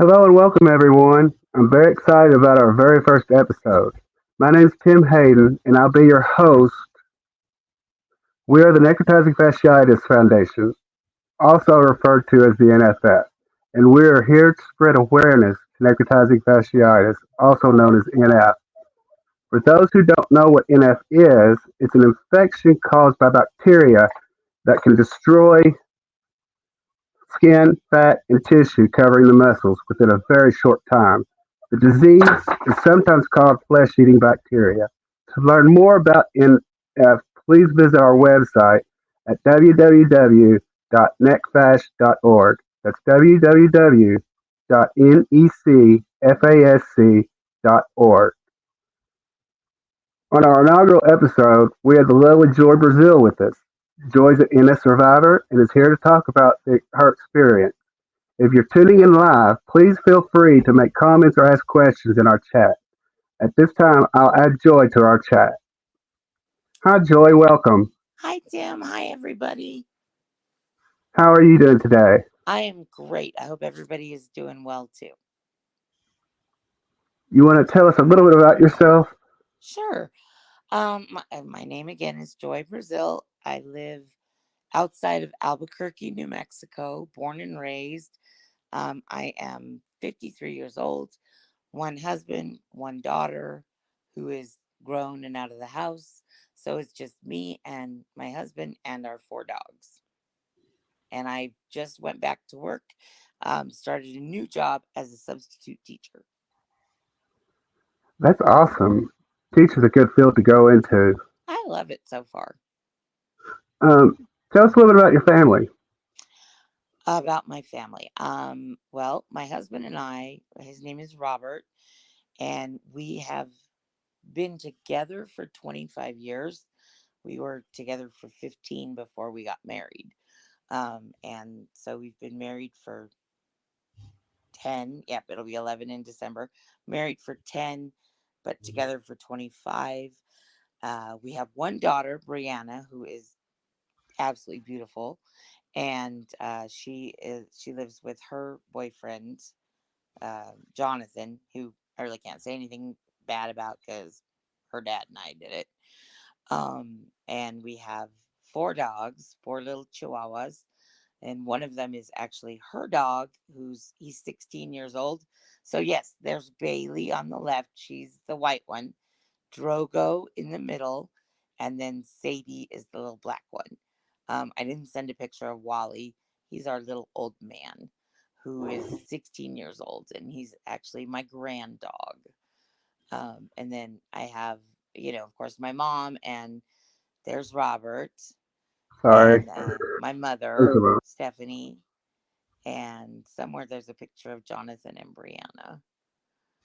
Hello and welcome, everyone. I'm very excited about our very first episode. My name is Tim Hayden, and I'll be your host. We are the Necrotizing Fasciitis Foundation, also referred to as the NFF, and we are here to spread awareness to necrotizing fasciitis, also known as NF. For those who don't know what NF is, it's an infection caused by bacteria that can destroy skin, fat, and tissue covering the muscles within a very short time. The disease is sometimes called flesh-eating bacteria. To learn more about NF, please visit our website at www.necfasc.org. That's www.necfasc.org. On our inaugural episode, we had the lovely Joy Braziel with us. Joy's an NF survivor and is here to talk about her experience. If you're tuning in live, please feel free to make comments or ask questions in our chat. At this time, I'll add Joy to our chat. Hi, Joy. Welcome. Hi, Tim. Hi, everybody. How are you doing today? I am great. I hope everybody is doing well too. You want to tell us a little bit about yourself? Sure. My name again is Joy Braziel. I live outside of Albuquerque, New Mexico, born and raised. I am 53 years old, one husband, one daughter who is grown and out of the house. So it's just me and my husband and our four dogs. And I just went back to work, started a new job as a substitute teacher. That's awesome. Teacher's a good field to go into. I love it so far. Um, Tell us a little bit about your family. About my family. Well, my husband and I, his name is Robert, and we have been together for 25 years. We were together for 15 before we got married. And so we've been married for 10. Yep, it'll be 11 in December. Married for 10, but together for 25. We have one daughter, Brianna, who is absolutely beautiful, and she lives with her boyfriend, Jonathan, who I really can't say anything bad about because her dad and I did it. And we have four dogs, four little chihuahuas, and one of them is actually her dog, he's 16 years old. So yes, there's Bailey on the left. She's the white one. Drogo in the middle, and then Sadie is the little black one. I didn't send a picture of Wally. He's our little old man who is 16 years old, and he's actually my grand dog. And then I have, of course, my mom, and there's Robert, Sorry. and my Thanks mother, a lot. Stephanie, and somewhere there's a picture of Jonathan and Brianna.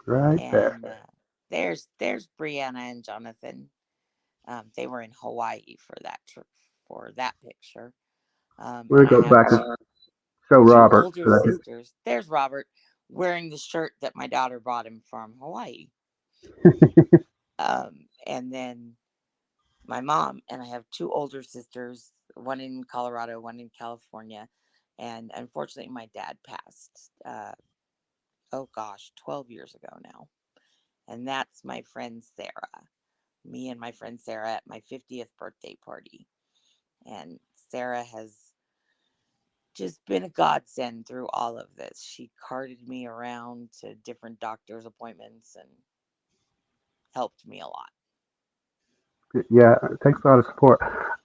Right there. And there's Brianna and Jonathan. They were in Hawaii for that picture. We're And going I to go have back and show two Robert. older sisters. There's Robert wearing the shirt that my daughter brought him from Hawaii. And then my mom, and I have two older sisters, one in Colorado, one in California. And unfortunately, my dad passed, oh gosh, 12 years ago now. And that's my friend Sarah. Me and my friend Sarah at my 50th birthday party. And Sarah has just been a godsend through all of this. She carted me around to different doctor's appointments and helped me a lot. Yeah, it takes a lot of support.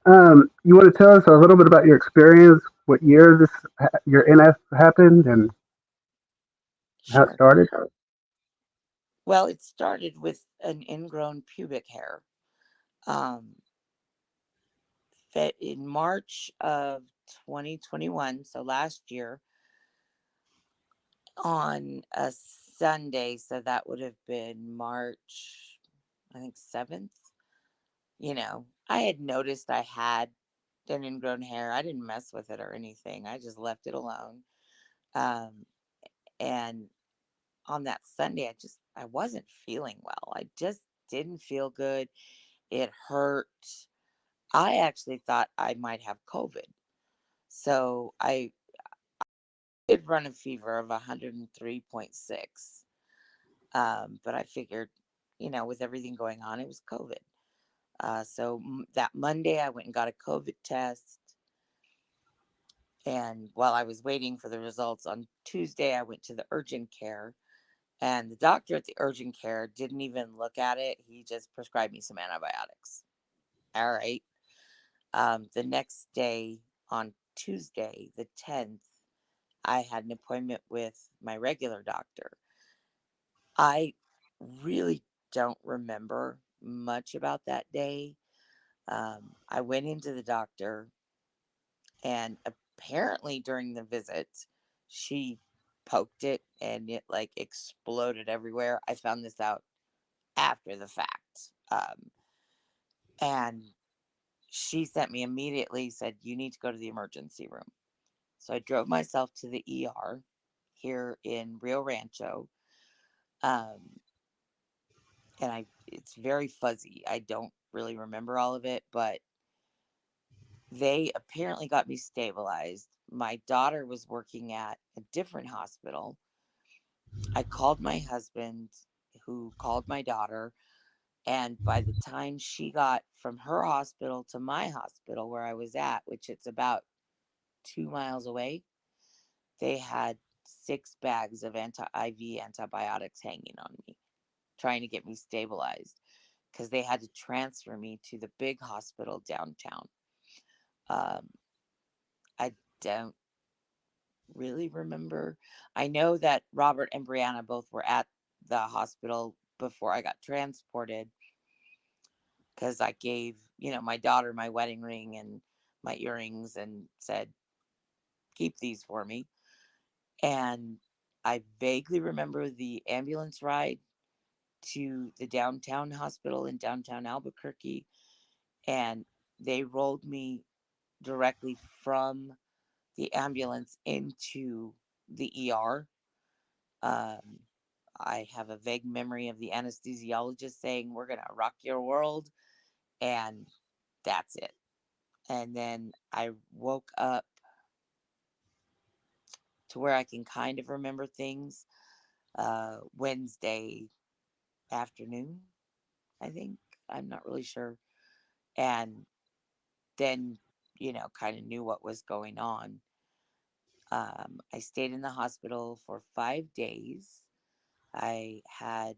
You want to tell us a little bit about your experience, what year your NF happened, and how it Sure. started? Well, it started with an ingrown pubic hair. Um, in March of 2021, so last year, on a Sunday, so that would have been March, I think, 7th. I had noticed I had an ingrown hair. I didn't mess with it or anything. I just left it alone. Um, and on that Sunday, I wasn't feeling well. I just didn't feel good. It hurt. I actually thought I might have COVID. So I did run a fever of 103.6. But I figured, with everything going on, it was COVID. So that Monday, I went and got a COVID test. And while I was waiting for the results on Tuesday, I went to the urgent care. And the doctor at the urgent care didn't even look at it. He just prescribed me some antibiotics. All right. The next day, on Tuesday, the 10th, I had an appointment with my regular doctor. I really don't remember much about that day. I went into the doctor, and apparently during the visit, she poked it and it like exploded everywhere. I found this out after the fact. And she sent me immediately, said, "You need to go to the emergency room." So I drove myself to the ER here in Rio Rancho. Um, and it's very fuzzy. I don't really remember all of it, but they apparently got me stabilized. My daughter was working at a different hospital. I called my husband, who called my daughter, and by the time she got from her hospital to my hospital where I was at, which it's about 2 miles away, they had 6 bags of IV antibiotics hanging on me, trying to get me stabilized because they had to transfer me to the big hospital downtown. Um, I don't really remember. I know that Robert and Brianna both were at the hospital before I got transported because I gave, my daughter my wedding ring and my earrings and said, keep these for me. And I vaguely remember the ambulance ride to the downtown hospital in downtown Albuquerque, and they rolled me directly from the ambulance into the ER. Um, I have a vague memory of the anesthesiologist saying, "We're going to rock your world." And that's it. And then I woke up to where I can kind of remember things Wednesday afternoon, I think. I'm not really sure. And then, kind of knew what was going on. I stayed in the hospital for 5 days. I had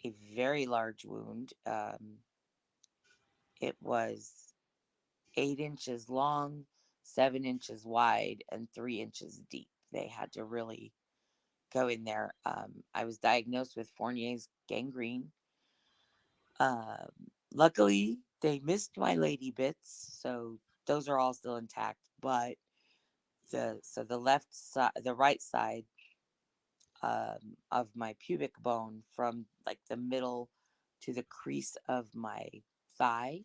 a very large wound. It was 8 inches long, 7 inches wide, and 3 inches deep. They had to really go in there. I was diagnosed with Fournier's gangrene. Luckily, they missed my lady bits, so those are all still intact. But the left side, the right side of my pubic bone, from like the middle to the crease of my thigh,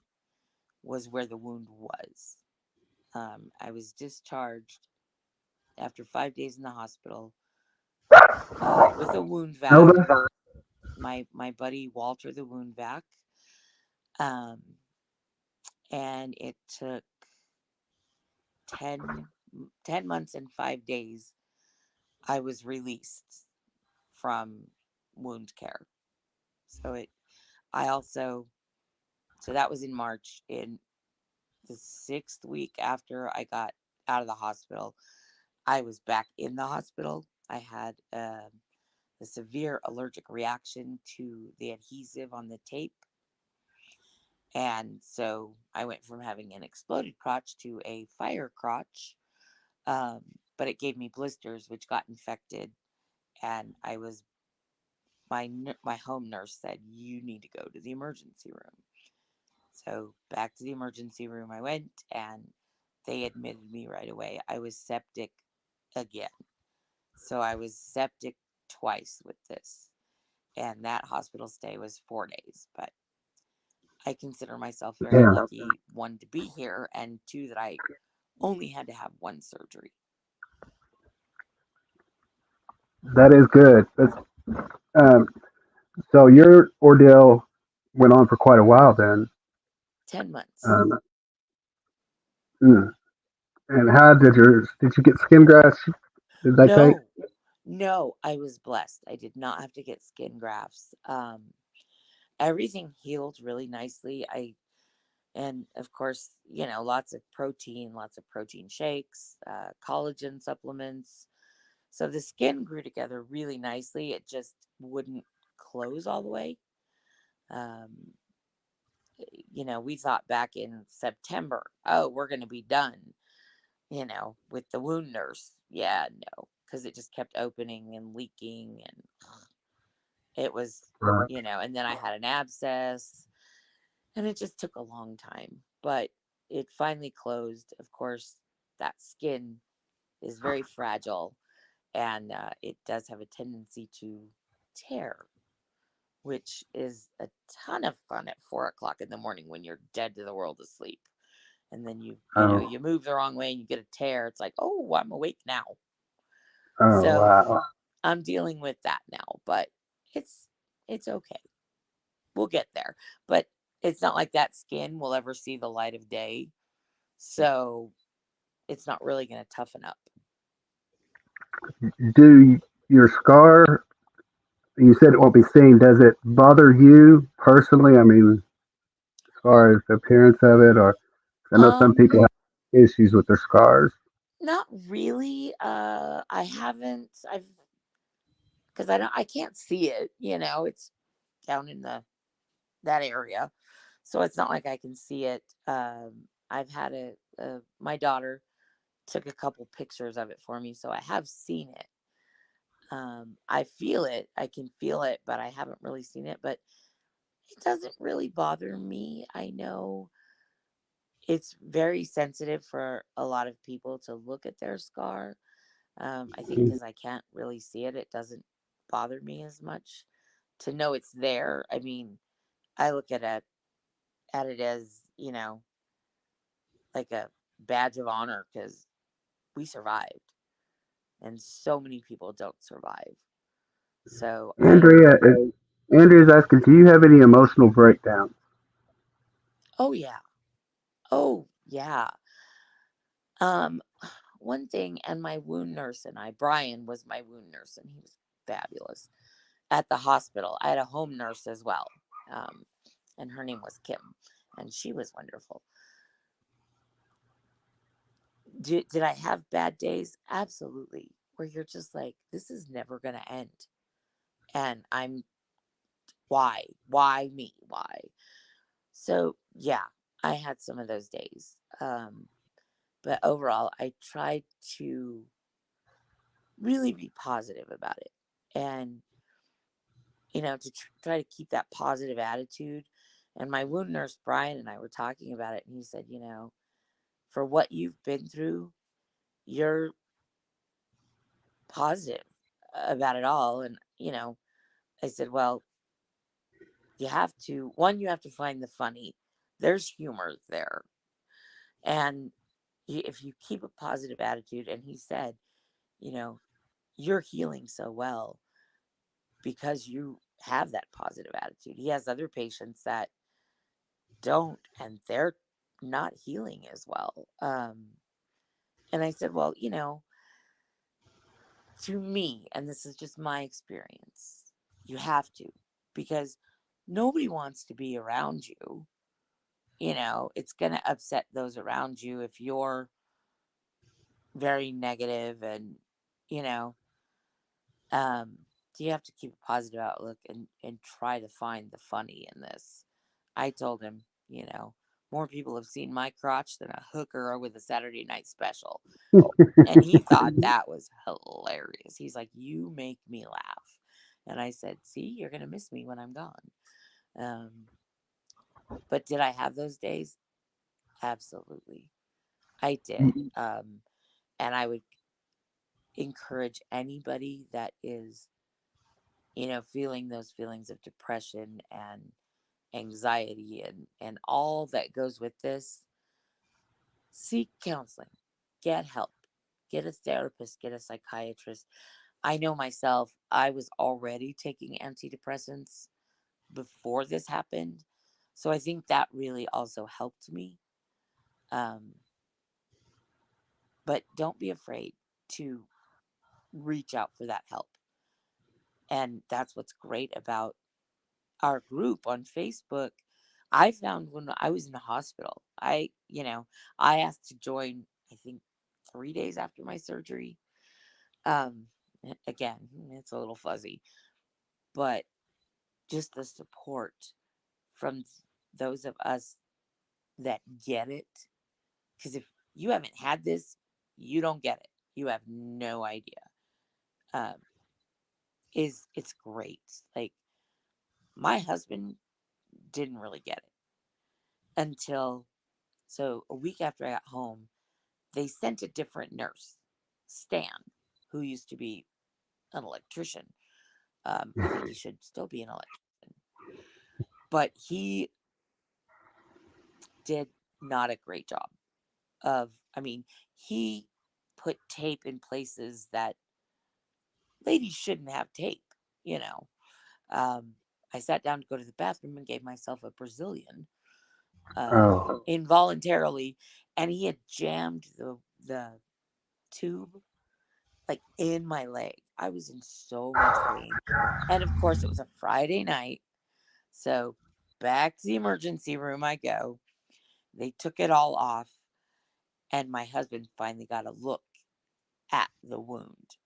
was where the wound was. I was discharged after 5 days in the hospital with a wound vac. Elvis? My buddy Walter, the wound vac, um, and it took 10, 10 months and 5 days. I was released from wound care. So I also, so that was in March. In the 6th week after I got out of the hospital, I was back in the hospital. I had a severe allergic reaction to the adhesive on the tape. And so I went from having an exploded crotch to a fire crotch. Um, but it gave me blisters, which got infected. And my home nurse said, "You need to go to the emergency room." So back to the emergency room I went, and they admitted me right away. I was septic again. So I was septic twice with this. And that hospital stay was 4 days. But I consider myself very Damn, lucky, one, to be here, and two, that I only had to have one surgery. that is good. Um, so your ordeal went on for quite a while then. 10 months. Um, mm. And how did you get skin grafts? Is that okay? No, no, I was blessed. I did not have to get skin grafts. Everything healed really nicely. And of course, lots of protein shakes, collagen supplements. So the skin grew together really nicely. It just wouldn't close all the way. Um, we thought back in September, oh, we're going to be done, with the wound nurse. Yeah, no, because it just kept opening and leaking. And it was, Right. and then I had an abscess and it just took a long time. But it finally closed. Of course, that skin is very fragile and it does have a tendency to tear, which is a ton of fun at 4 o'clock in the morning when you're dead to the world asleep. And then Oh, you move the wrong way and you get a tear. It's like, oh, I'm awake now. oh, So wow. I'm dealing with that now, but it's it's okay. We'll get there. But it's not like that skin will ever see the light of day. So it's not really going to toughen up. Do your scar, you said it won't be seen, does it bother you personally? I mean, as far as the appearance of it, or I know some Um, people have issues with their scars. Not really. I haven't. I've because I can't see it. It's down in the that area, so it's not like I can see it. I've had my daughter took a couple pictures of it for me, so I have seen it. I feel it. I can feel it, but I haven't really seen it. But it doesn't really bother me. I know it's very sensitive for a lot of people to look at their scar. I think because I can't really see it, it doesn't bother me as much to know it's there. I mean, I look at it as like a badge of honor because we survived, and so many people don't survive. So Andrea, Andrea's asking, do you have any emotional breakdowns? oh yeah, oh yeah. Um, One thing, and my wound nurse and I, Brian was my wound nurse, and he was fabulous at the hospital. I had a home nurse as well, um, and her name was Kim, and she was wonderful. Did I have bad days? Absolutely. Where you're just like, this is never going to end. And why me? Why? So, yeah, I had some of those days. But overall, I tried to really be positive about it and, to try to keep that positive attitude. And my wound nurse, Brian, and I were talking about it. And he said, for what you've been through, you're positive about it all. And, I said, well, you have to find the funny. There's humor there. And if you keep a positive attitude, and he said, you know, you're healing so well because you have that positive attitude. He has other patients that don't, and they're not healing as well. And I said, well, to me, and this is just my experience, you have to, because nobody wants to be around you. It's going to upset those around you if you're very negative and, you know, um, so you have to keep a positive outlook and try to find the funny in this. I told him, more people have seen my crotch than a hooker with a Saturday night special. And he thought that was hilarious. He's like, you make me laugh. And I said, see, you're going to miss me when I'm gone. Um, but did I have those days? Absolutely. I did. And I would encourage anybody that is, feeling those feelings of depression and anxiety and all that goes with this, seek counseling, get help, get a therapist, get a psychiatrist. I know myself, I was already taking antidepressants before this happened. So I think that really also helped me. Um, but don't be afraid to reach out for that help. And that's what's great about our group on Facebook. I found when I was in the hospital, I asked to join, I think 3 days after my surgery. Um, Again, it's a little fuzzy, but just the support from those of us that get it. Because if you haven't had this, you don't get it. You have no idea. Um, is It's great. Like my husband didn't really get it until a week after I got home, they sent a different nurse, Stan, who used to be an electrician. I think he should still be an electrician, but he did not a great job I mean, he put tape in places that ladies shouldn't have tape, you know. Um, I sat down to go to the bathroom and gave myself a Brazilian Oh, involuntarily, and he had jammed the tube like in my leg. I was in so much pain. And of course, it was a Friday night. So back to the emergency room I go. They took it all off, and my husband finally got a look at the wound.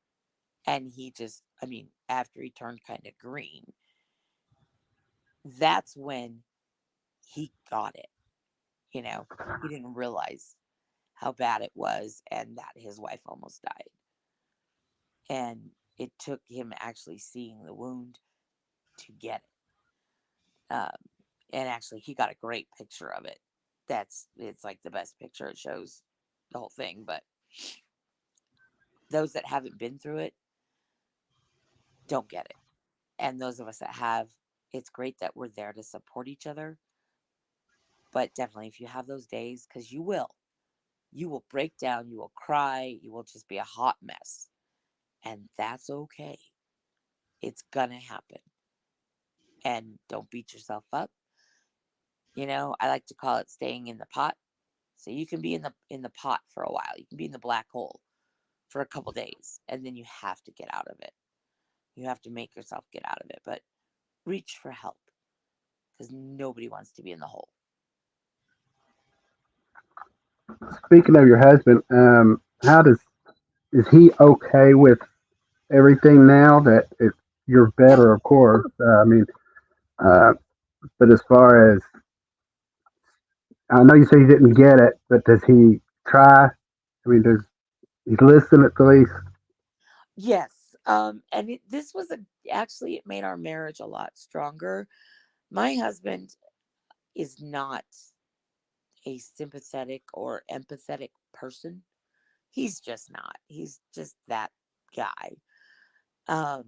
And he just, I mean, after he turned kind of green, that's when he got it. You know, he didn't realize how bad it was and that his wife almost died. And it took him actually seeing the wound to get it. And actually, he got a great picture of it. It's like the best picture. It shows the whole thing. But those that haven't been through it don't get it. And those of us that have, it's great that we're there to support each other. But definitely, if you have those days, because you will break down, you will cry, you will just be a hot mess. And that's okay. It's gonna happen. And don't beat yourself up. I like to call it staying in the pot. So you can be in the pot for a while. You can be in the black hole for a couple days, and then you have to get out of it. You have to make yourself get out of it, but reach for help because nobody wants to be in the hole. speaking of your husband, how does is he okay with everything now that if you're Yeah. better, of course? I mean, uh, but as far as I know, you say he didn't get it, but does he try? I mean, does he listen at least? Yes. And this was actually it made our marriage a lot stronger. My husband is not a sympathetic or empathetic person. He's just not. He's just that guy. Um,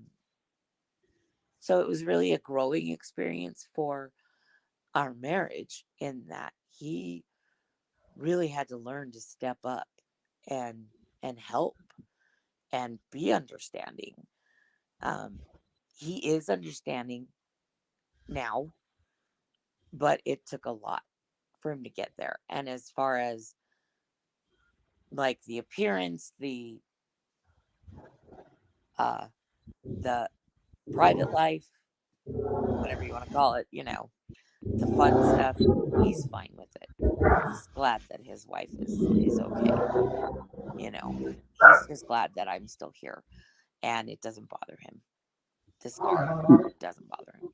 so it was really a growing experience for our marriage in that he really had to learn to step up and help and be understanding. Um, he is understanding now, but it took a lot for him to get there. And as far as like the appearance, uh the private life, whatever you want to call it, the fun stuff, he's fine with it. He's glad that his wife is okay. You know, he's just glad that I'm still here and it doesn't bother him. The scar doesn't bother him.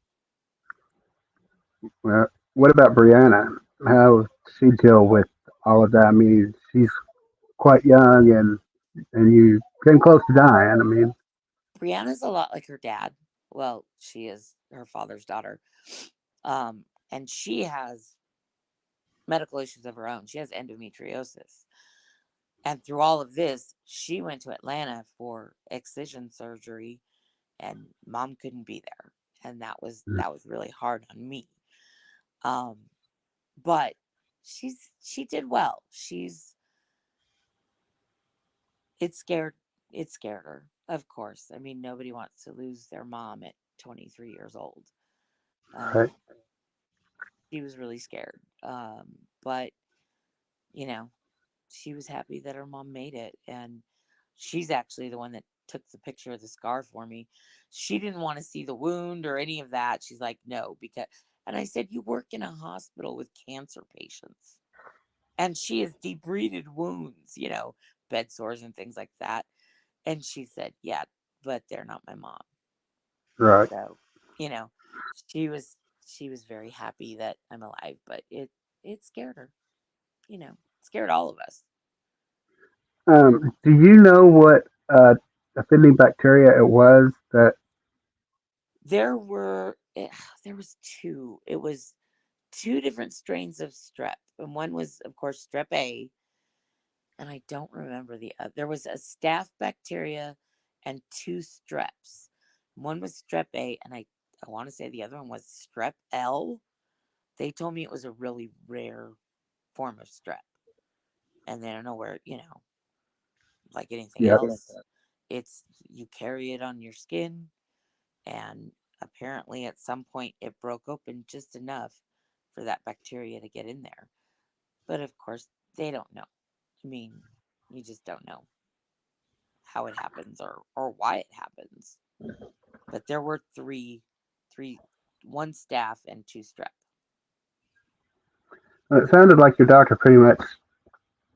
Well, what about Brianna? How does she deal with all of that? I mean, she's quite young, and you came close to dying. I mean, Brianna's a lot like her dad. Well, she is her father's daughter. And she has medical issues of her own. She has endometriosis. And through all of this, she went to Atlanta for excision surgery and mom couldn't be there. And that was really hard on me. Um, but she did well. It scared her, of course. I mean, nobody wants to lose their mom at 23 years old. right? Um, she was really scared. But you know, she was happy that her mom made it, and she's actually the one that took the picture of the scar for me. She didn't want to see the wound or any of that. She's like, no, because, and I said, you work in a hospital with cancer patients. And she has debrided wounds, bed sores and things like that. And she said, yeah, but they're not my mom. Right. So, you know, she was she was very happy that I'm alive, but it scared her, it scared all of us. Do you know what offending bacteria it was that? There were there was two. It was two different strains of strep, and one was, of course, strep A, and I don't remember the other. There was a staph bacteria and two streps. One was strep A, and I want to say the other one was strep L. They told me it was a really rare form of strep, and they don't know where, like anything Yeah. else, it's you carry it on your skin, and apparently at some point it broke open just enough for that bacteria to get in there. But of course, they don't know. I mean, you just don't know how it happens or why it happens. But there were three, one staph and two strep. It sounded like your doctor pretty much.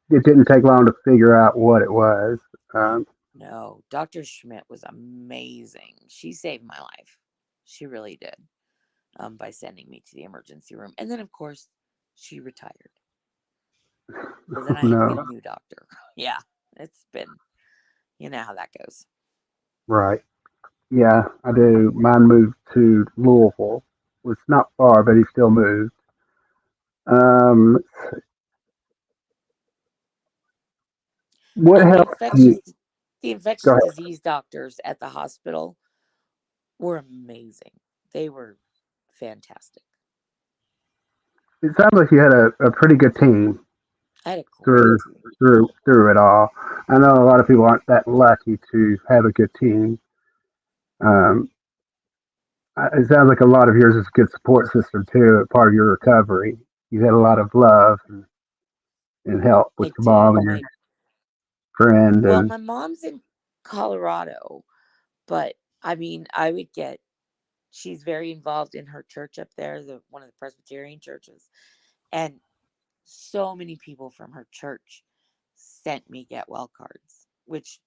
It didn't take long to figure out what it was. Um, No, Dr. Schmidt was amazing. She saved my life. She really did, by sending me to the emergency room. And then, of course, she retired. So then I had to get no. a new doctor. Yeah, it's been, you know how that goes. Right. Yeah, I do. Mine moved to Louisville. It's not far, but he still moved. Um, what And helped you? the Go infectious ahead. disease doctors at the hospital were amazing. They were fantastic. It sounds like you had a pretty good team I had a great through team. through it all. I know a lot of people aren't that lucky to have a good team. Um, it sounds like a lot of yours is a good support system too, part of your recovery. You had a lot of love and help with I your did. mom and your friend, Well, and my mom's in Colorado, but I mean, I would get she's very involved in her church up there, the one of the Presbyterian churches. And so many people from her church sent me get well cards, which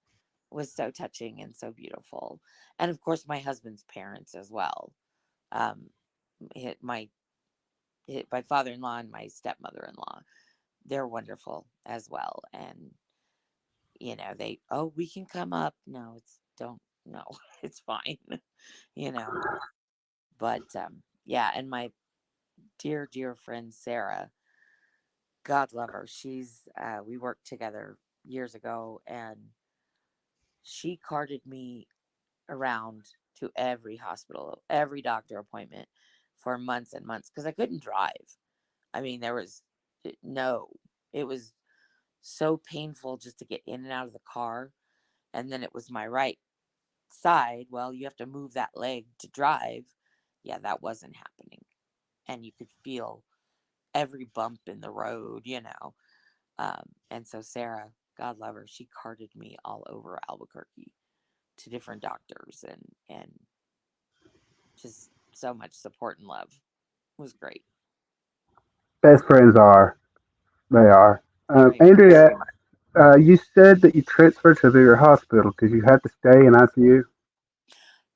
was so touching and so beautiful. And of course, my husband's parents as well. Um, my my father-in-law and my stepmother-in-law, they're wonderful as well. And they, oh, we can come up. No, it's don't no, it's fine. you know. But yeah, and my dear, dear friend Sarah, God love her. She's we worked together years ago, and she carted me around to every hospital, every doctor appointment for months and months because I couldn't drive. I mean, there was no, it was so painful just to get in and out of the car. And then it was my right side. Well, you have to move that leg to drive. Yeah, that wasn't happening. And you could feel every bump in the road. And so Sarah, God love her, she carted me all over Albuquerque to different doctors and just so much support and love. It was great. best friends are they are. Very much. Andrea, you said that you transferred to your hospital because you had to stay in ICU.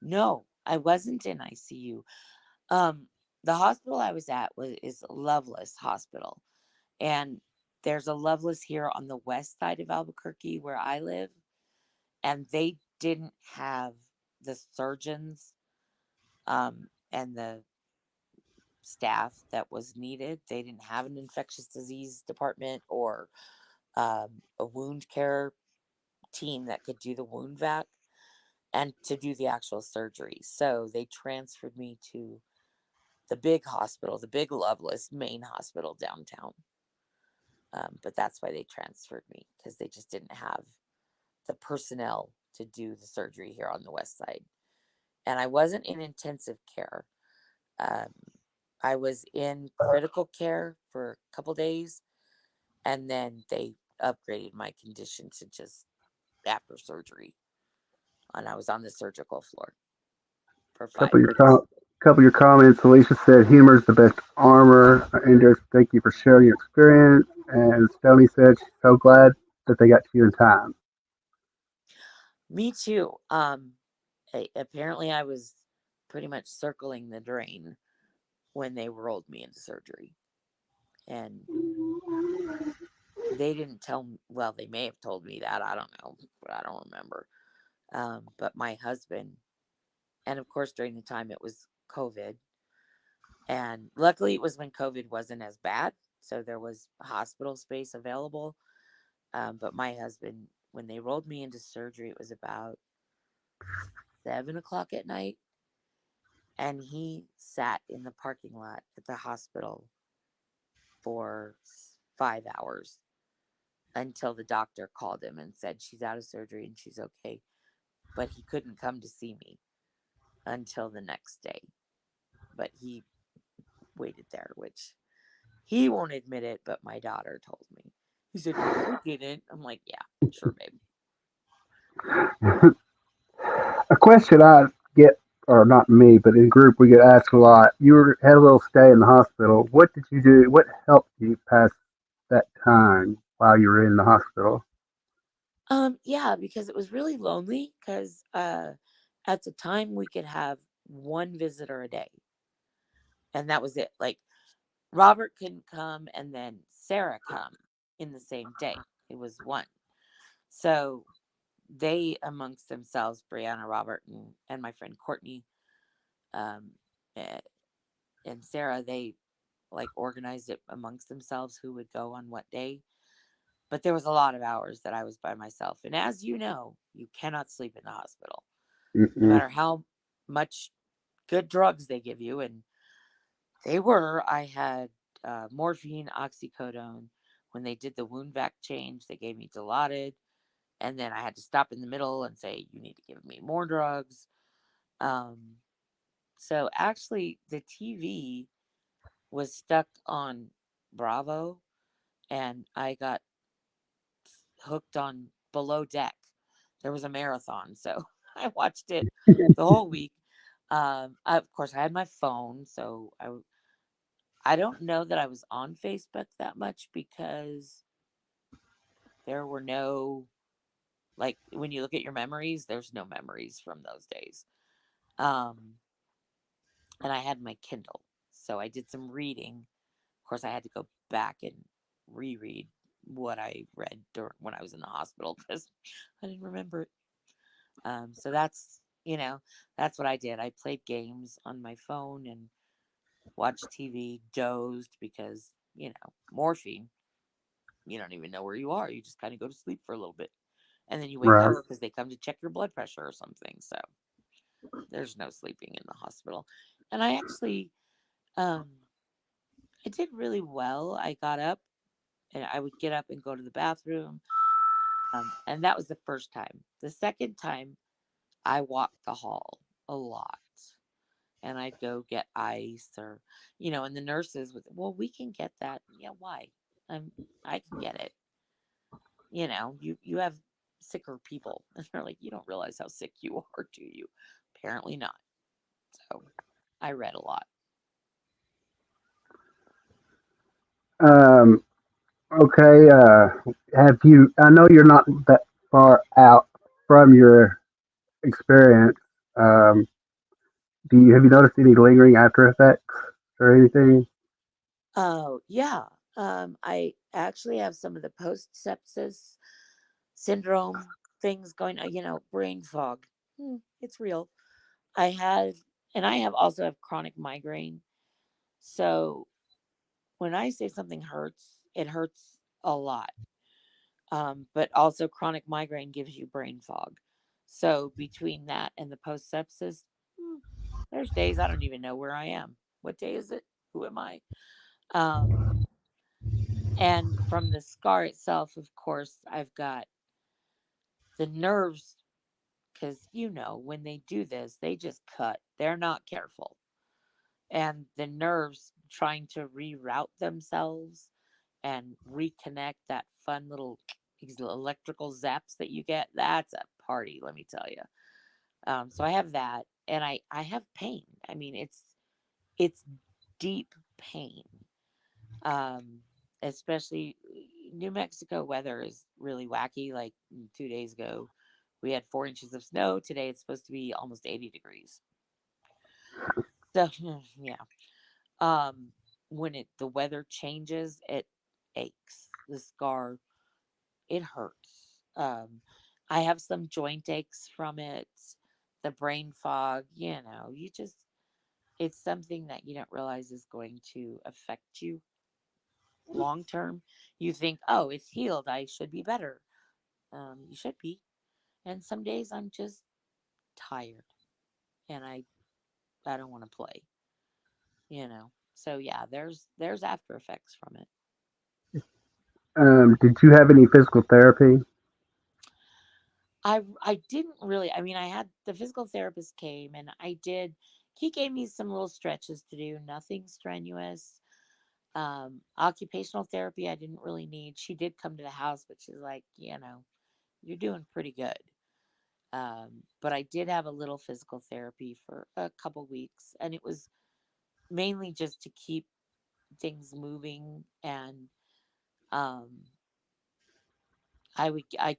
No, I wasn't in ICU. Um, the hospital I was at is Loveless Hospital, and there's a Loveless here on the west side of Albuquerque where I live, and they didn't have the surgeons and the staff that was needed. They didn't have an infectious disease department or a wound care team that could do the wound vac and to do the actual surgery. So they transferred me to the big hospital, the big Loveless main hospital downtown. But that's why they transferred me because they just didn't have the personnel to do the surgery here on the west side. And I wasn't in intensive care. Um, I was in critical care for a couple days, and then they upgraded my condition to just after surgery. and I was on the surgical floor for Couple of 5 days. couple of your comments. Alicia said humor is the best armor. Andrew, thank you for sharing your experience. And Stony said she's so glad that they got to you in time. Me too. Apparently I was pretty much circling the drain when they rolled me into surgery, and they didn't tell me. Well, they may have told me that. I don't know, but I don't remember. But my husband, and of course during the time it was COVID, and luckily it was when COVID wasn't as bad, so there was hospital space available. But my husband, when they rolled me into surgery, it was about 7 o'clock at night, and he sat in the parking lot at the hospital for 5 hours until the doctor called him and said she's out of surgery and she's okay. But he couldn't come to see me until the next day. But he waited there, which he won't admit it, but my daughter told me. He said, "No, I didn't." I'm like, "Yeah, sure, babe." A question I get, or not me, but in group we get asked a lot. Had a little stay in the hospital. What did you do? What helped you pass that time while you were in the hospital? Yeah, because it was really lonely because at the time we could have one visitor a day, and that was it. Like Robert couldn't come and then Sarah come in the same day. It was one. So they amongst themselves, Brianna, Robert, and my friend Courtney, um, eh, and Sarah, they like organized it amongst themselves who would go on what day. But there was a lot of hours that I was by myself. And as you know, you cannot sleep in the hospital, no Mm-mm. matter how much good drugs they give you. And I had morphine, oxycodone. When they did the wound vac change, they gave me Dilaudid. And then I had to stop in the middle and say, "You need to give me more drugs." Um, so actually, the TV was stuck on Bravo, and I got hooked on Below Deck. There was a marathon, so I watched it the whole week. Of course, I had my phone, so I don't know that I was on Facebook that much because there were no, like, when you look at your memories, there's no memories from those days. Um, and I had my Kindle, so I did some reading. Of course, I had to go back and reread what I read when I was in the hospital because I didn't remember it. So that's what I did. I played games on my phone and watched TV, dozed because morphine. You don't even know where you are. You just kind of go to sleep for a little bit, and then you wake Right. up because they come to check your blood pressure or something. So there's no sleeping in the hospital. And um, I did really well. I got up and I would get up and go to the bathroom. And that was the first time. The second time, I walked the hall a lot, and I'd go get ice and the nurses would, well, we can get that. Yeah, why? Um, I can get it. You have sicker people. And they're like, you don't realize how sick you are, do you? Apparently not. So I read a lot. Um, okay. Have you? I know you're not that far out from your experience. Um, have you noticed any lingering after effects or anything? Oh, yeah. I actually have some of the post sepsis syndrome things going on, brain fog. It's real. I have, and I have also have chronic migraine. So when I say something hurts, it hurts a lot. But also chronic migraine gives you brain fog. So between that and the post sepsis, there's days I don't even know where I am. What day is it? Who am I? Um, and from the scar itself, of course, I've got the nerves because when they do this, they just cut. They're not careful, and the nerves trying to reroute themselves and reconnect that fun little electrical zaps that you get. That's a party, let me tell you. So I have that, and I have pain. I mean, it's deep pain. Um, Especially New Mexico weather is really wacky. Like 2 days ago, we had 4 inches of snow. Today it's supposed to be almost 80 degrees. So yeah, um, when the weather changes, it aches. The scar, it hurts. I have some joint aches from it. The brain fog, you just it's something that you don't realize is going to affect you long term. You think, oh, it's healed. I should be better. You should be. And some days I'm just tired and I don't want to play. So yeah, there's after effects from it. Did you have any physical therapy? I didn't really. I mean, I had the physical therapist came and he gave me some little stretches to do, nothing strenuous. Occupational therapy I didn't really need. She did come to the house, but she's like, you're doing pretty good. But I did have a little physical therapy for a couple weeks, and it was mainly just to keep things moving. And um, I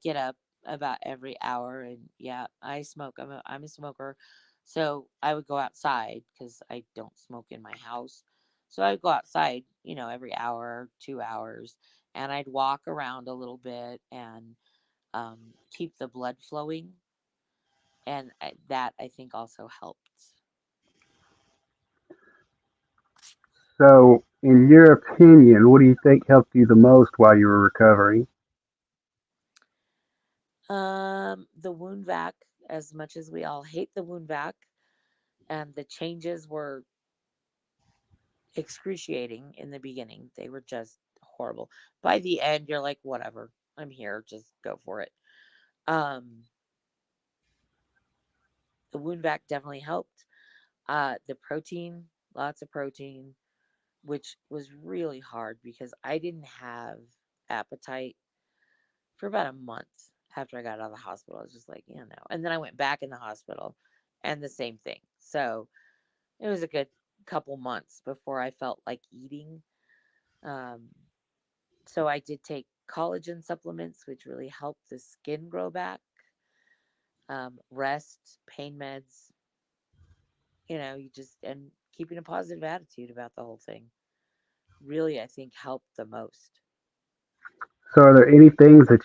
get up about every hour, and yeah, I smoke. I'm a smoker, so I would go outside because I don't smoke in my house. So I'd go outside, every hour, 2 hours, and I'd walk around a little bit and keep the blood flowing, and that I think also helped. So, in your opinion, what do you think helped you the most while you were recovering? The wound vac, as much as we all hate the wound vac, and the changes were excruciating in the beginning. They were just horrible. By the end, you're like, whatever, I'm here, just go for it. Um, the wound vac definitely helped. The protein, lots of protein, which was really hard because I didn't have appetite for about a month after I got out of the hospital. I was just like, And then I went back in the hospital and the same thing. So it was a good couple months before I felt like eating. Um, so I did take collagen supplements, which really helped the skin grow back. Rest, pain meds, you just, and keeping a positive attitude about the whole thing really, I think, helped the most. So, are there any things that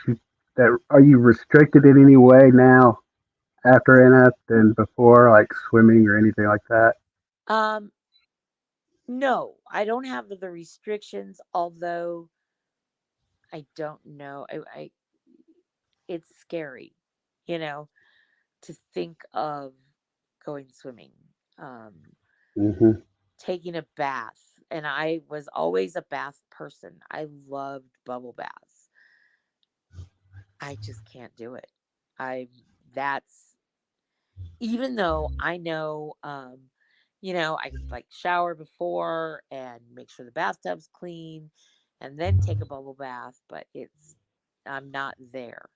are you restricted in any way now after NF than before, like swimming or anything like that? Um, no, I don't have the restrictions, although I don't know. It's scary, you know, to think of going swimming, um, Hmm. taking a bath. And I was always a bath person. I loved bubble baths. I just can't do it. I that's even though I know I could like shower before and make sure the bathtub's clean and then take a bubble bath, but I'm not there.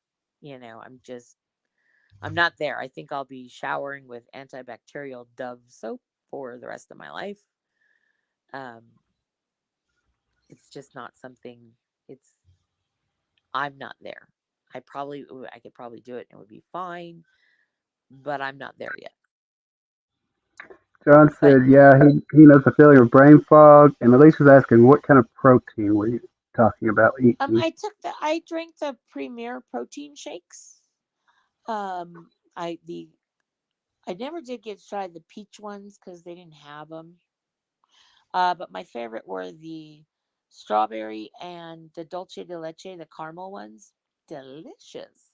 I'm not there. I think I'll be showering with antibacterial Dove soap for the rest of my life. Um, it's just not something. It's I'm not there. I could probably do it and it would be fine, but I'm not there yet. John But said, yeah, he knows the feeling of brain fog. And Elise was asking, what kind of protein were you talking about eating? I drank the Premier protein shakes. Um, I never did get to try the peach ones because they didn't have them. But my favorite were the strawberry and the dulce de leche, the caramel ones. Delicious.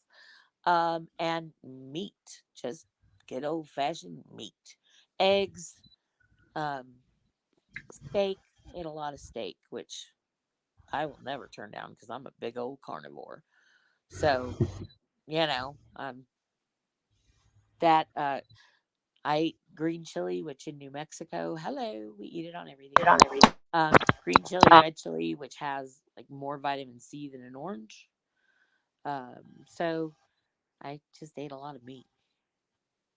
And meat, just good old fashioned meat, eggs, um, steak. Ate a lot of steak, which I will never turn down because I'm a big old carnivore. So that I ate green chili, which in New Mexico, hello, we eat it on everything. Green chili, red chili, which has like more vitamin C than an orange. So I just ate a lot of meat.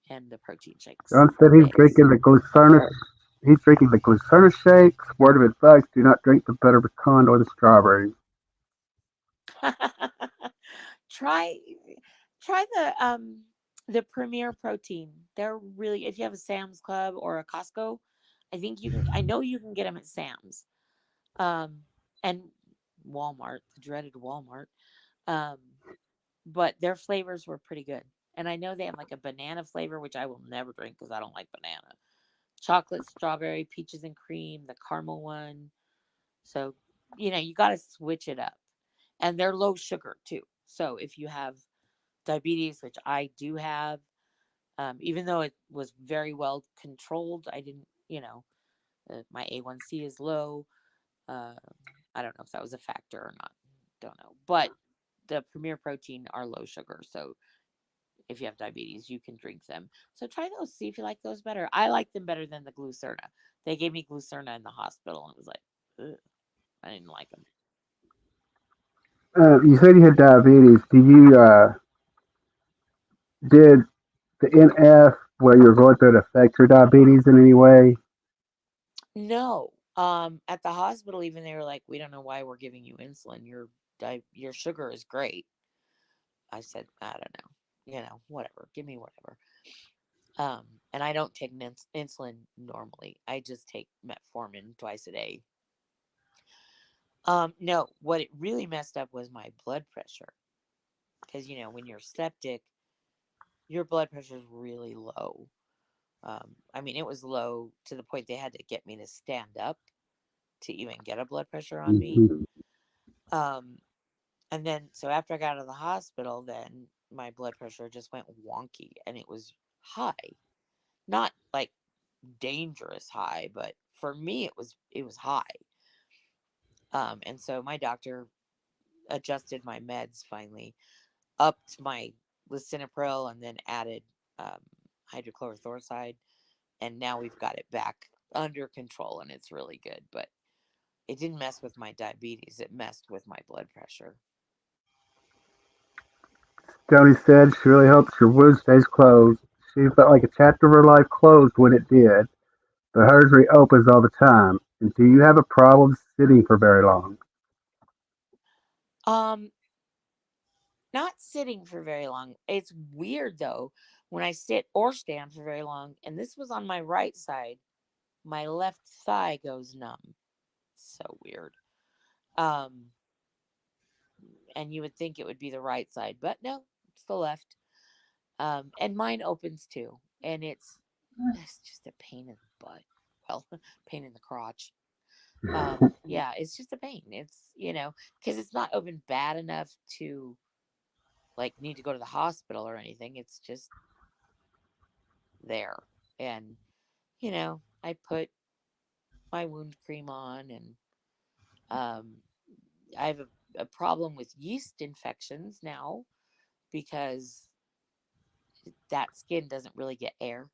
and the protein shakes. John said he's Eggs. drinking the glucerna. He's drinking the glucerna shakes. Word of advice: do not drink the butter pecan or the strawberries. try try the Premier Protein. They're really, if you have a Sam's Club or a Costco, I think you can, I know you can get them at Sam's. Um and Walmart, the dreaded Walmart. Um but their flavors were pretty good. And I know they have like a banana flavor, which I will never drink because I don't like banana. Chocolate, strawberry, peaches and cream, the caramel one. So, you got to switch it up. And they're low sugar too. So if you have diabetes, which I do have, even though it was very well controlled, I didn't, my A1C is low. Uh, I don't know if that was a factor or not. Don't know. But the Premier Protein are low sugar. So if you have diabetes, you can drink them. So try those. See if you like those better. I like them better than the Glucerna. They gave me Glucerna in the hospital, and it was like, ugh, I didn't like them. You said you had diabetes. Did the NF where you're going through it affect your diabetes in any way? No. At the hospital, even they were like, we don't know why we're giving you insulin. Your sugar is great. I said, I don't know. Whatever. Give me whatever. And I don't take insulin normally. I just take metformin twice a day. No, what it really messed up was my blood pressure. Because, when you're septic, your blood pressure is really low. I mean, it was low to the point they had to get me to stand up to even get a blood pressure on me. Mhm. Um, and then, so after I got out of the hospital, then my blood pressure just went wonky and it was high. Not like dangerous high, but for me, it was high. And so my doctor adjusted my meds finally, upped my lisinopril, and then added um, hydrochlorothiazide, and now we've got it back under control, and it's really good. But it didn't mess with my diabetes; it messed with my blood pressure. Joni said she really hopes your wound stays closed. She felt like a chapter of her life closed when it did, but hers reopens all the time. And do you have a problem sitting for very long? Um, Not sitting for very long. It's weird though when I sit or stand for very long, and this was on my right side. My left thigh goes numb. So weird. Um, and you would think it would be the right side, but no, it's the left. And mine opens too, and it's just a pain in the butt. Well, pain in the crotch. Yeah, it's just a pain. It's because it's not open bad enough to like need to go to the hospital or anything. It's just there, and I put my wound cream on, and um, I have a problem with yeast infections now because that skin doesn't really get air.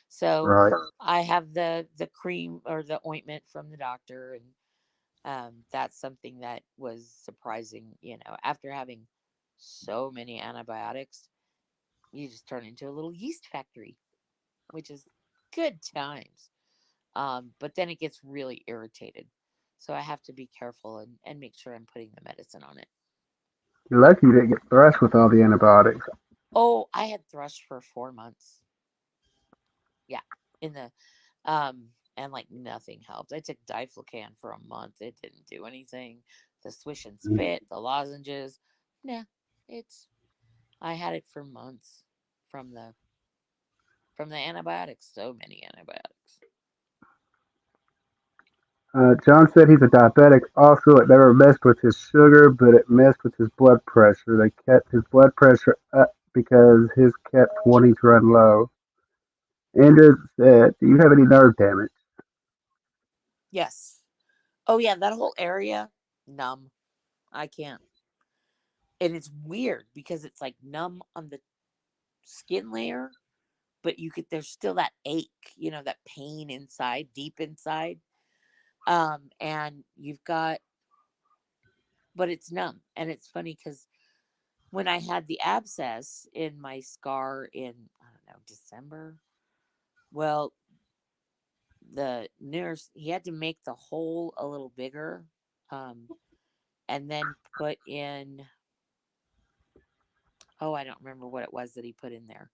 So Right. I have the cream or the ointment from the doctor, and that's something that was surprising. After having so many antibiotics, you just turn into a little yeast factory, which is good times. But then it gets really irritated, so I have to be careful and make sure I'm putting the medicine on it. You're lucky you didn't get thrashed with all the antibiotics. Oh, I had thrush for 4 months. Yeah, in the and like nothing helped. I took diflucan for a month. It didn't do anything. The swish and spit, the lozenges. Nah, it's I had it for months from the antibiotics. So many antibiotics. John said he's a diabetic. Also, it never messed with his sugar, but it messed with his blood pressure. They kept his blood pressure up because his kept wanting to run low. Andrew said, do you have any nerve damage? Yes. Oh yeah, that whole area numb. I can't. And it's weird because it's like numb on the skin layer, but you could there's still that ache, that pain inside, deep inside. And you've got but it's numb. And it's funny because when I had the abscess in my scar in, I don't December. Well, the nurse, he had to make the hole a little bigger, um, and then put in, oh, I don't remember what it was that he put in there.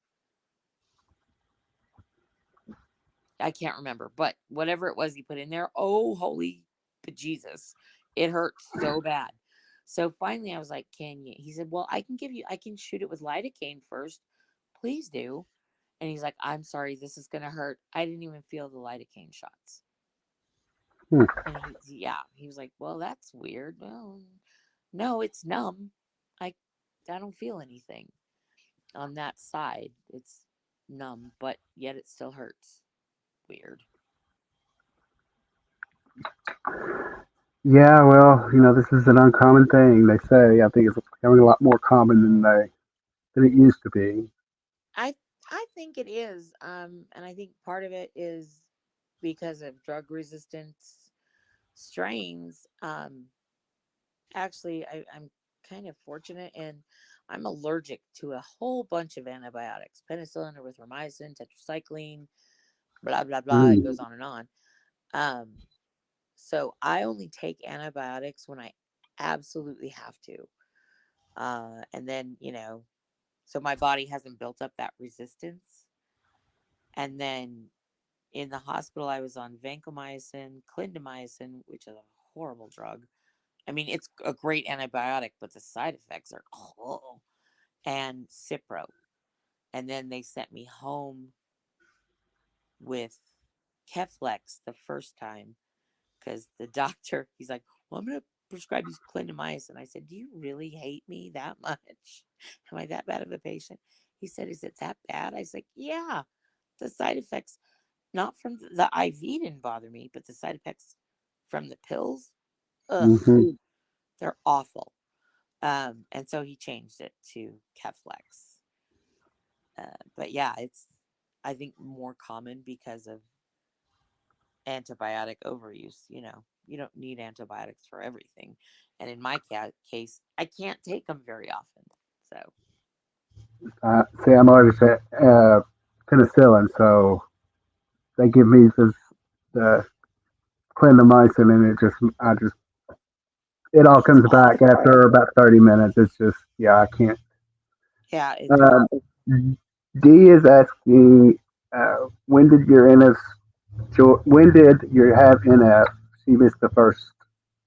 I can't remember, but whatever it was he put in there, oh, holy Jesus, it hurt so bad. So finally, I was like, "Can you?" He said, "Well, I can shoot it with lidocaine first. Please do." And he's like, "I'm sorry, this is gonna hurt. I didn't even feel the lidocaine shots." Hmm. And yeah, he was like, "Well, that's weird. Well, no, it's numb. I, I don't feel anything on that side. It's numb, but yet it still hurts. Weird." Yeah, well, this is an uncommon thing. They say. I think it's becoming a lot more common than it used to be. I I think it is, and I think part of it is because of drug resistance strains. Actually, I'm kind of fortunate, and I'm allergic to a whole bunch of antibiotics: penicillin, erythromycin, tetracycline, blah blah blah. It goes Mm. on and on. Um, so I only take antibiotics when I absolutely have to, and then so my body hasn't built up that resistance. And then in the hospital, I was on vancomycin, clindamycin, which is a horrible drug. I mean, it's a great antibiotic, but the side effects are oh, and Cipro. And then they sent me home with Keflex the first time because the doctor, he's like, "Well, I'm going to prescribe you clindamycin." I said, "Do you really hate me that much? Am I that bad of a patient?" He said, "Is it that bad?" I was like, "Yeah, the side effects, not from the IV didn't bother me, but the side effects from the pills, ugh, Hmm. they're awful." And so he changed it to Keflex. But yeah, it's, I think, more common because of antibiotic overuse. You don't need antibiotics for everything. And in my case, I can't take them very often. So, See, I'm already at penicillin, so they give me the clindamycin, and it all it's comes back awful. after about 30 minutes. It's just, yeah, I can't. Yeah, it's Um, awful. D is asking, when did your NF, when did you have NF? She missed the first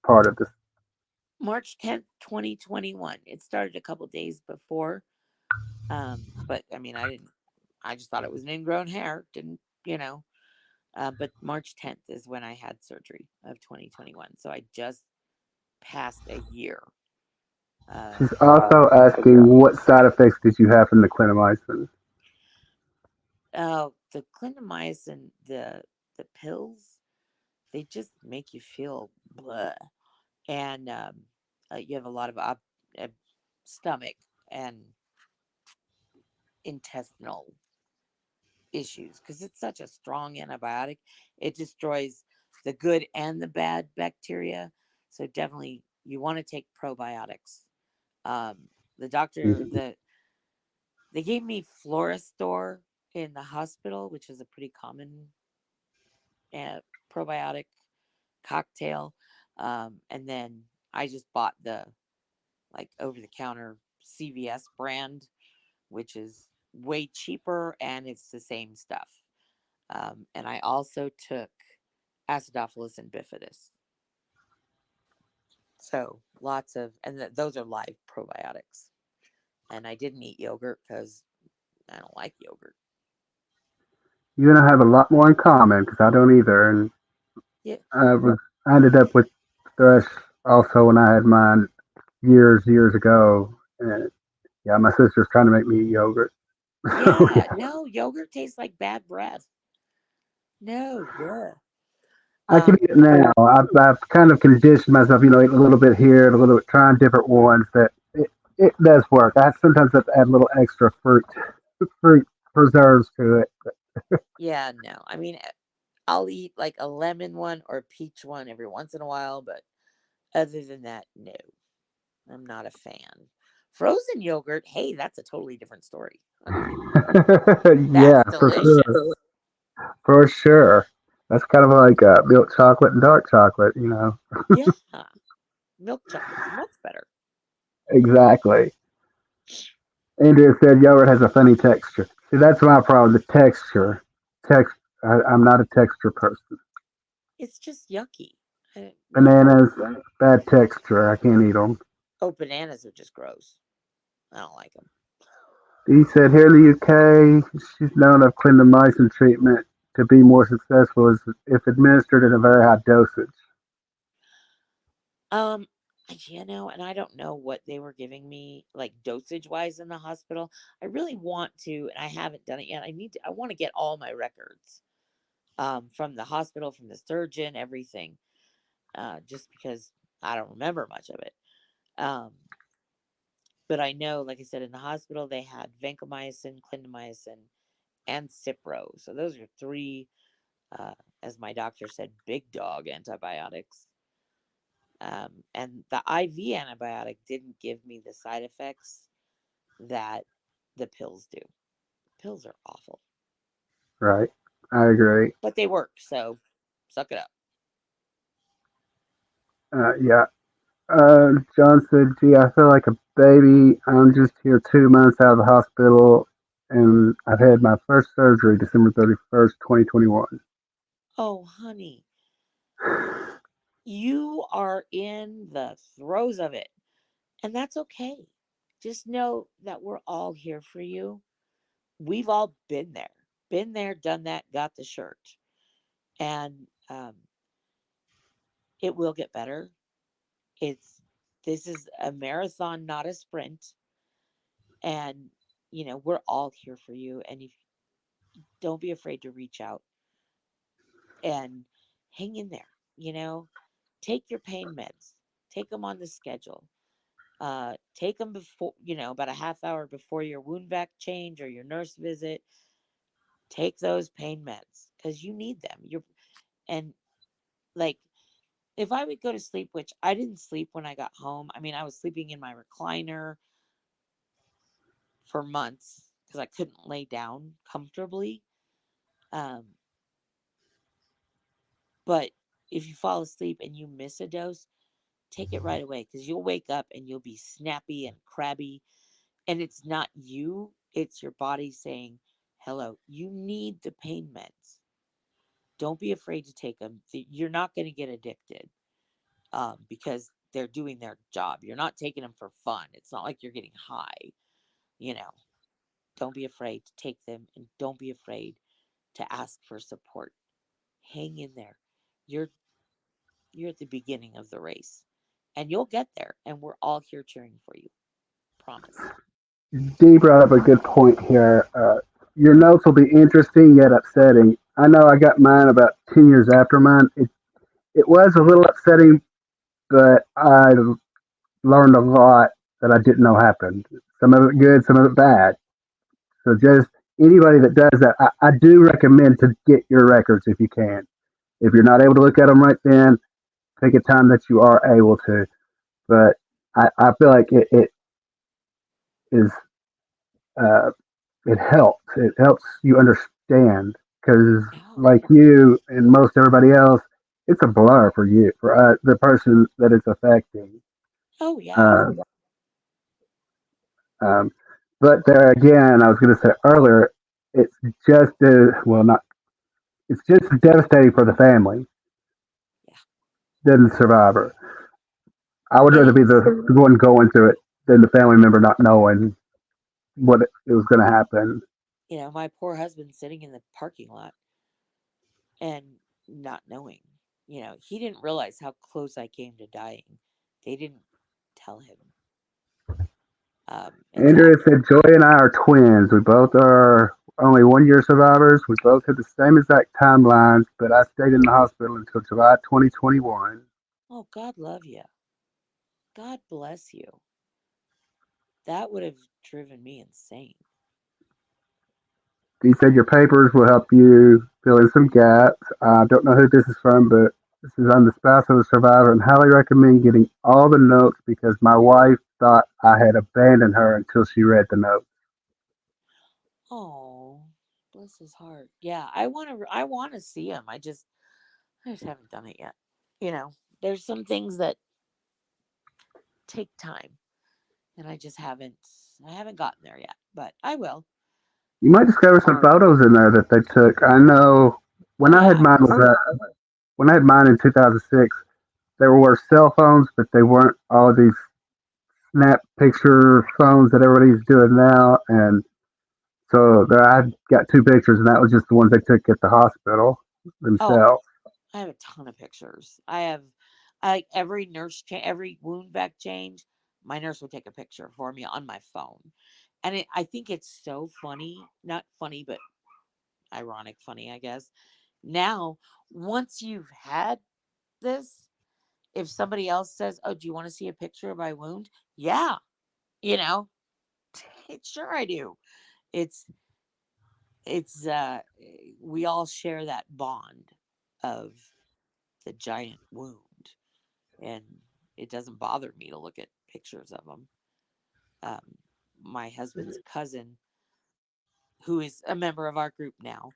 part of this. March 10th, 2021. It started a couple days before. But I mean, I just thought it was an ingrown hair. Didn't, you know, but March 10th is when I had surgery of 2021. So I just passed a year. She's Um, also asking, what side effects did you have from the clindamycin? the clindamycin, the pills, they just make you feel blah. And you have a lot of uh, stomach and intestinal issues because it's such a strong antibiotic. It destroys the good and the bad bacteria. So definitely you want to take probiotics. The doctor, Mhm. they gave me Floristor in the hospital, which is a pretty common uh, probiotic cocktail. And then I just bought the like over the counter CVS brand, which is way cheaper and it's the same stuff. And I also took acidophilus and bifidus. So lots of, and those are live probiotics. And I didn't eat yogurt because I don't like yogurt. You and I have a lot more in common because I don't either. And Yeah, I ended up with thrush also when I had mine years ago. And yeah, my sister's trying to make me eat yogurt. So yeah. yeah, No, yogurt tastes like bad breath. No, yeah. I can eat it I, now. I've kind of conditioned myself, eat a little bit here, a little bit, trying different ones. That it does work. I sometimes have to add a little extra fruit preserves to it. yeah, no. I mean, I'll eat like a lemon one or a peach one every once in a while, but other than that, no, I'm not a fan. Frozen yogurt, hey, that's a totally different story. Yeah, That's for sure. delicious. For sure. That's kind of like milk chocolate and dark chocolate. Yeah, milk chocolate's much better. Exactly. Andrea said yogurt has a funny texture. See, that's my problem. The texture. Text. I'm not a texture person. It's just yucky. Yeah. Bananas, bad texture. I can't eat them. Oh, bananas are just gross. I don't like them. He said here in the UK, she's known of clindamycin treatment to be more successful if administered in a very high dosage. Um, and I don't know what they were giving me, like dosage wise in the hospital. I really want to, and I haven't done it yet. I want to get all my records, from the hospital, from the surgeon, everything, just because I don't remember much of it. Um, but I know, like I said, in the hospital, they had vancomycin, clindamycin, and Cipro. So those are three, uh, as my doctor said, big dog antibiotics. And the IV antibiotic didn't give me the side effects that the pills do. Pills are awful, Right. I agree. but they work. So suck it up. Yeah. John said, gee, I feel like a baby. I'm just here 2 months out of the hospital, and I've had my first surgery December 31st, 2021. Oh, honey, you are in the throes of it. And that's okay. Just know that we're all here for you. We've all been there, done that, got the shirt. And it will get better. It's This is a marathon, not a sprint. And we're all here for you. And if don't be afraid to reach out and hang in there. You know, take your pain meds, take them on the schedule. Take them before, about a half hour before your wound vac change or your nurse visit. Take those pain meds because you need them. And like, if I would go to sleep, which I didn't sleep when I got home. I mean, I was sleeping in my recliner for months because I couldn't lay down comfortably. Um, but if you fall asleep and you miss a dose, take it right away because you'll wake up and you'll be snappy and crabby. And it's not you, it's your body saying, hello, you need the pain meds. Don't be afraid to take them. You're not going to get addicted, because they're doing their job. You're not taking them for fun. It's not like you're getting high. You know, don't be afraid to take them and don't be afraid to ask for support. Hang in there. You're you're at the beginning of the race and you'll get there and we're all here cheering for you. Promise. Dee brought up a good point here. Your notes will be interesting yet upsetting. I know I got mine about 10 years after mine. It was a little upsetting, but I learned a lot that I didn't know happened. Some of it good, some of it bad. So just anybody that does that, I do recommend to get your records if you can. If you're not able to look at them right then, take a time that you are able to. But I feel like it is uh, it helps. It helps you understand because, Yeah. like you and most everybody else, it's a blur for you, for the person that it's affecting. Oh, yeah. Uh, um, but there again, I was going to say earlier, it's just well, not. It's just devastating for the family Yeah. than the survivor. I would It rather be is. the one going through it than the family member not knowing what it was going to happen. My poor husband sitting in the parking lot and not knowing. He didn't realize how close I came to dying. They didn't tell him, until Andrea after. said, Joy and I are twins. We both are only 1 year survivors. We both had the same exact timelines, but I stayed in the hospital until July 2021. Oh, God love you. God bless you. That would have driven me insane. He said, your papers will help you fill in some gaps. I don't know who this is from, but this is I'm the spouse of a survivor and highly recommend getting all the notes because my wife thought I had abandoned her until she read the notes. Oh, bless his heart. Yeah, I want to see him. I just haven't done it yet. You know, there's some things that take time, and I haven't gotten there yet, but I will. You might discover some photos in there that they took. I know Oh when I yeah, had I mine want to was see. when I had mine in 2006, there were cell phones, but they weren't all these snap picture phones that everybody's doing now. And so there, I got two pictures, and that was just the ones they took at the hospital Oh, themselves. I have a ton of pictures. I every every wound vac change, my nurse would take a picture for me on my phone, and I think it's so funny, not funny, but ironic funny, I guess. Now, once you've had this, if somebody else says, "Oh, do you want to see a picture of my wound?" Yeah, you know, sure I do. It's it's we all share that bond of the giant wound, and it doesn't bother me to look at pictures of them. Um, my husband's cousin, who is a member of our group now,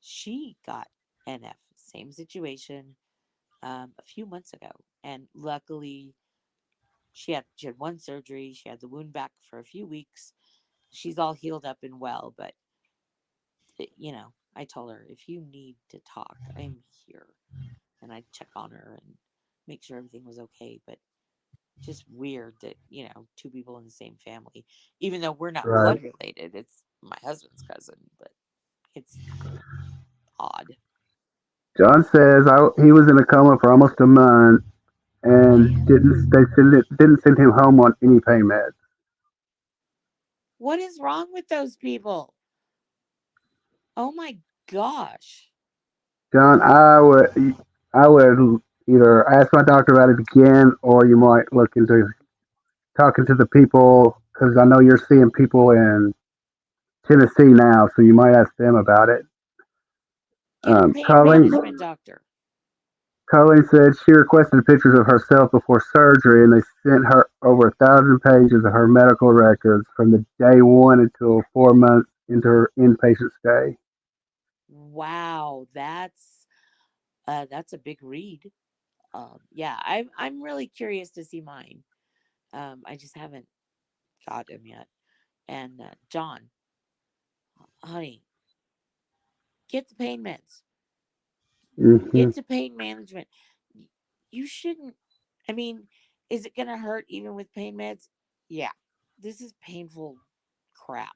she got NF, same situation, a few months ago, and luckily she had one surgery. She had the wound back for a few weeks. She's all healed up and well, but I told her, if you need to talk, I'm here, and I'd check on her and make sure everything was okay. But just weird that two people in the same family, even though we're not Right. blood related. It's my husband's cousin, but it's odd. John says he was in a coma for almost a month and Man, didn't send him home on any pain meds. what is wrong with those people? Oh my gosh. John, I would either ask my doctor about it again, or you might look into talking to the people because I know you're seeing people in Tennessee now, so you might ask them about it. Get a pain Colleen, management doctor. Colleen said she requested pictures of herself before surgery, and they sent her over 1,000 pages of her medical records from the day one until 4 months into her inpatient stay. Wow, that's a big read. Yeah, I'm really curious to see mine. I just haven't got him yet. And John, honey, get the pain meds. Hmm. Get to pain management. You shouldn't. I mean, is it going to hurt even with pain meds? Yeah, this is painful crap.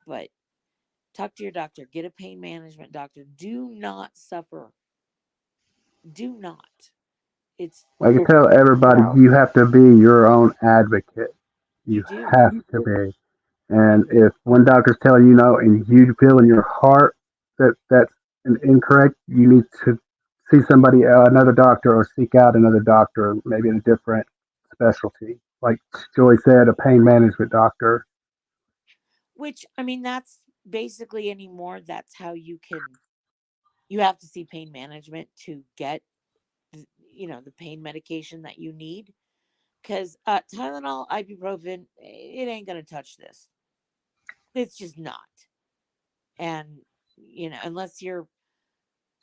But talk to your doctor. Get a pain management doctor. Do not suffer. Do not. It's Like I tell everybody, you have to be your own advocate. you You do. have to be. And You if one doctor's telling you no and you feel in your heart that that's incorrect, you need to see somebody, another doctor, or seek out another doctor, maybe in a different specialty. Like Joy said, a pain management doctor. which I mean that's basically anymore that's how you have to see pain management to get the pain medication that you need. Because Tylenol, ibuprofen, it ain't gonna touch this. It's just not. And unless you're,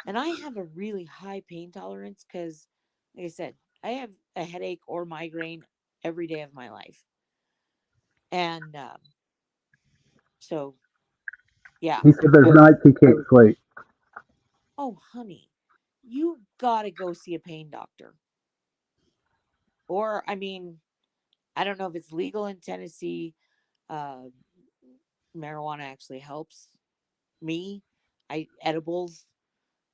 and I have a really high pain tolerance because, like I said, I have a headache or migraine every day of my life. And so, yeah. He said there's nights he can't sleep. Oh, honey, you gotta go see a pain doctor. Or, I mean, I don't know if it's legal in Tennessee. Uh, Marijuana actually helps me. Edibles.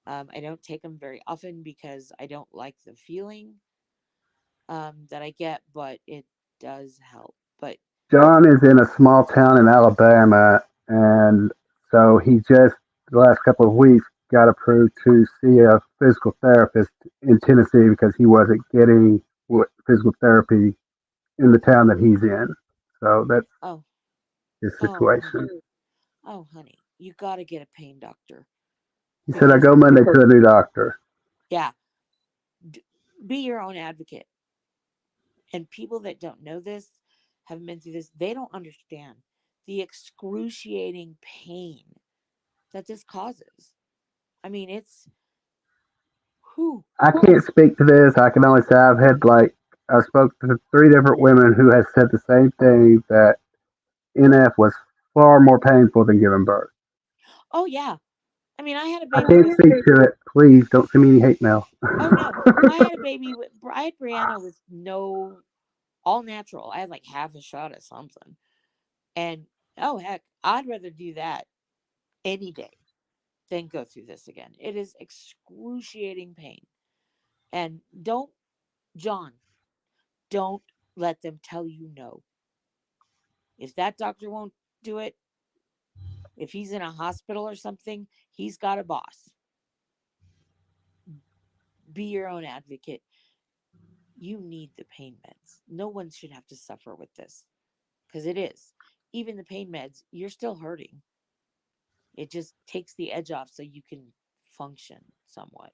I don't take them very often because I don't like the feeling that I get, but it does help. But John is in a small town in Alabama, and so he just the last couple of weeks got approved to see a physical therapist in Tennessee because he wasn't getting physical therapy in the town that he's in. So that's oh, his oh, honey, situation. oh, honey, you got to get a pain doctor He said, I because go Monday to a new doctor. yeah, d- be your own advocate. And people that don't know this, haven't been through this, they don't understand. the excruciating pain that this causes. I mean, it's who. I can't speak to this. I can only say I spoke to three different women who have said the same thing, that NF was far more painful than giving birth. Oh yeah. I mean, I had a I baby can't with. speak to it. Please don't send me any hate mail. Oh no, I had a baby with. I had Brianna with no all natural. I had like half a shot at something, and oh heck, I'd rather do that any day than go through this again. It is excruciating pain, and don't, John, don't let them tell you no. If that doctor won't do it, if he's in a hospital or something, he's got a boss. Be your own advocate. You need the pain meds. No one should have to suffer with this because it is. Even the pain meds, you're still hurting. It just takes the edge off so you can function somewhat.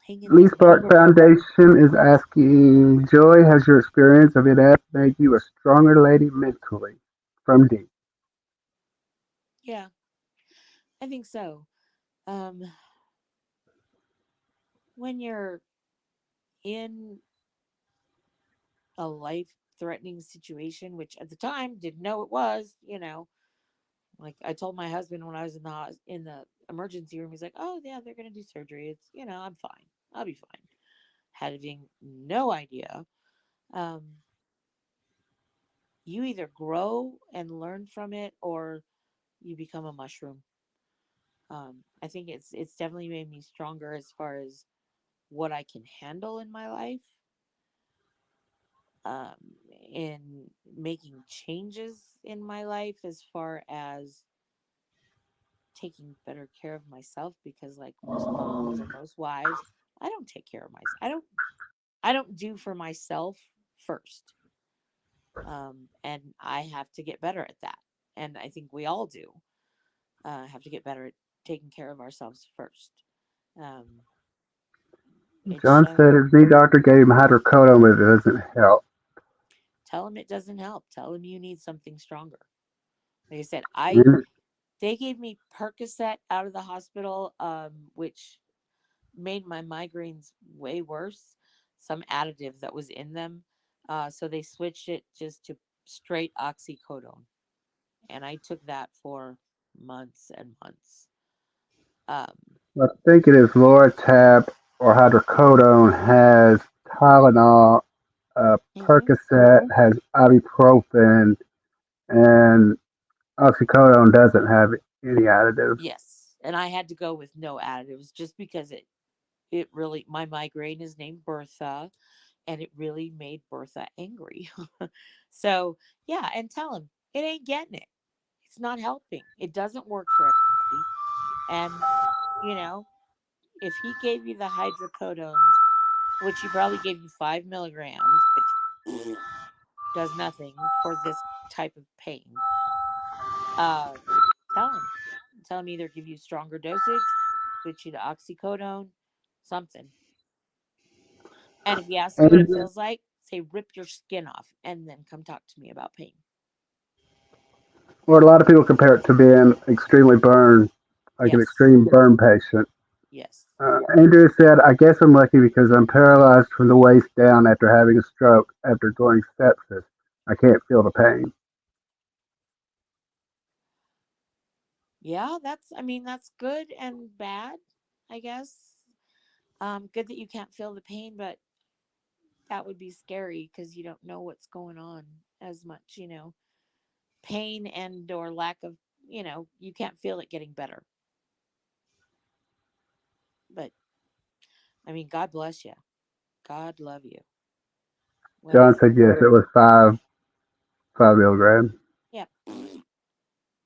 Hang in Lee there, Spark baby. Foundation is asking, Joy, has your experience of NF made you a stronger lady mentally? From D. Yeah, I think so. Um, when you're in a life threatening situation, which at the time didn't know it was, like I told my husband when I was in the emergency room, he's like, "Oh yeah, they're gonna do surgery. It's I'm fine. I'll be fine." Having no idea. Um, you either grow and learn from it, or you become a mushroom. I think it's definitely made me stronger as far as what I can handle in my life, um, in making changes in my life as far as taking better care of myself, because like most moms or most wives, I don't take care of myself. I don't do for myself first. And I have to get better at that. And I think we all do have to get better at taking care of ourselves first. Um, it's John shown. said his knee doctor gave him hydrocodone, but it doesn't help. Tell him it doesn't help. Tell him you need something stronger. Like I said, I And they gave me Percocet out of the hospital, which made my migraines way worse. Some additive that was in them, so they switched it just to straight oxycodone, and I took that for months and months. Um, I think it is Loratab or hydrocodone has Tylenol, mhm. Percocet has ibuprofen, and oxycodone doesn't have any additives. Yes, and I had to go with no additives just because it really, my migraine is named Bertha, and it really made Bertha angry. So yeah, and tell him it ain't getting it. It's not helping. It doesn't work for everybody. And you know, if he gave you the hydrocodones, which he probably gave you 5 milligrams, which does nothing for this type of pain, uh, tell him. Tell him either give you stronger dosage, switch you to oxycodone, something. And if he asks you what it And feels like, say rip your skin off and then come talk to me about pain. or a lot of people compare it to being extremely burned, like an Yes. extreme burn patient. Yes. Andrew said, I guess I'm lucky because I'm paralyzed from the waist down after having a stroke after going sepsis. I can't feel the pain. Yeah, I mean, that's good and bad, I guess. Good that you can't feel the pain, but that would be scary because you don't know what's going on as much, pain and or lack of, you can't feel it getting better. But I mean, God bless you. God love you. John Well, said, yes, it was 5 milligrams. yeah,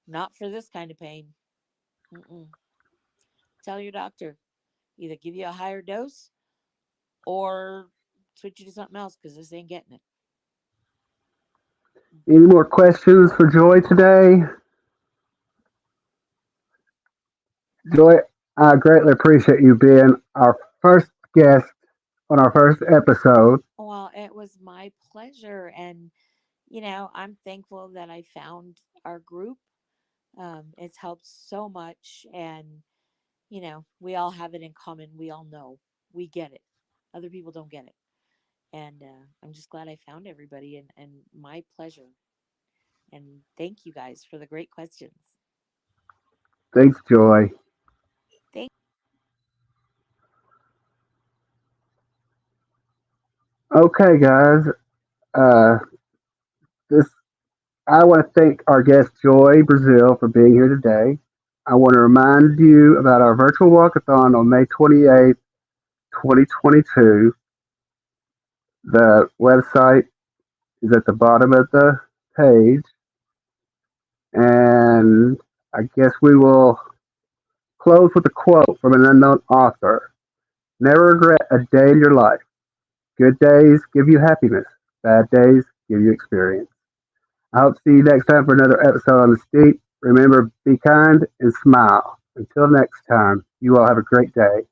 not for this kind of pain. Mm-mm. Tell your doctor either give you a higher dose or switch you to something else because this ain't getting it. Any more questions for Joy today? Joy, I greatly appreciate you being our first guest on our first episode. Well, it was my pleasure. And, I'm thankful that I found our group. It's helped so much. And, we all have it in common. We all know we get it. Other people don't get it. And I'm just glad I found everybody, and my pleasure. And thank you guys for the great questions. Thanks, Joy. Thank Okay, guys. Uh, this I want to thank our guest Joy Braziel for being here today. I want to remind you about our virtual walkathon on May 28th, 2022. The website is at the bottom of the page, and I guess we will close with a quote from an unknown author. Never regret a day in your life. Good days give you happiness. Bad days give you experience. I hope to see you next time for another episode on the Steep. Remember, be kind and smile. Until next time, you all have a great day.